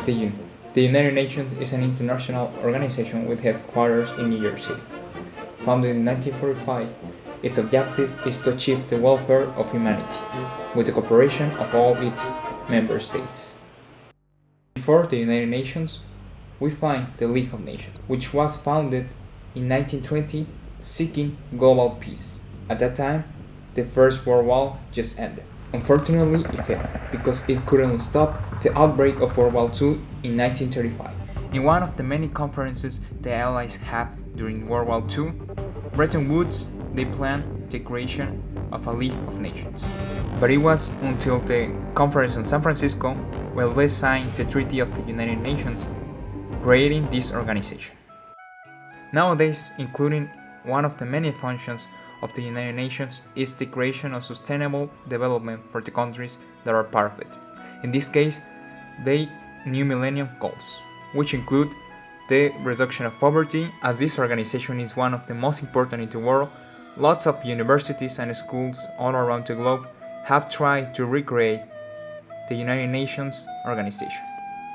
The UN. The United Nations is an international organization with headquarters in New York City. Founded in 1945, its objective is to achieve the welfare of humanity, with the cooperation of all its member states. Before the United Nations, we find the League of Nations, which was founded in 1920 seeking global peace. At that time, the First World War just ended. Unfortunately, it failed because it couldn't stop the outbreak of World War II in 1935. In one of the many conferences the Allies had during World War II, Bretton Woods, they planned the creation of a League of Nations. But it was until the conference in San Francisco where they signed the Treaty of the United Nations, creating this organization. Nowadays, including one of the many functions of the United Nations is the creation of sustainable development for the countries that are part of it. In this case, the New Millennium Goals, which include the reduction of poverty. As this organization is one of the most important in the world, lots of universities and schools all around the globe have tried to recreate the United Nations organization,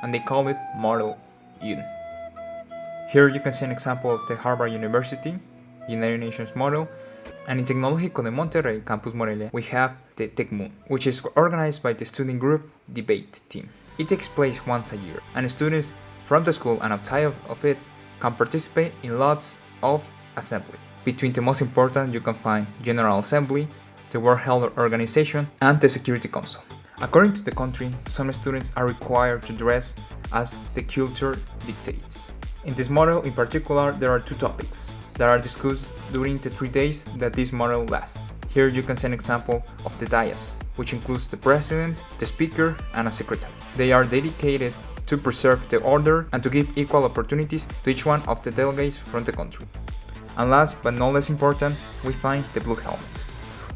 and they call it Model UN. Here you can see an example of the Harvard University, United Nations model, and in Tecnológico de Monterrey, Campus Morelia, we have the TechMoon, which is organized by the student group debate team. It takes place once a year, and students from the school and outside of it can participate in lots of assembly. Between the most important you can find General Assembly, the World Health Organization, and the Security Council. According to the country, some students are required to dress as the culture dictates. In this model in particular, there are two topics that are discussed during the 3 days that this model lasts. Here you can see an example of the dais, which includes the president, the speaker, and a secretary. They are dedicated to preserve the order and to give equal opportunities to each one of the delegates from the country. And last but not less important, we find the blue helmets,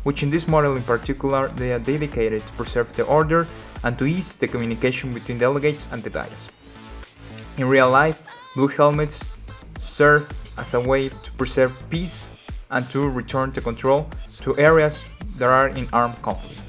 which in this model in particular, they are dedicated to preserve the order and to ease the communication between delegates and the dais. In real life, blue helmets serve as a way to preserve peace and to return the control to areas that are in armed conflict.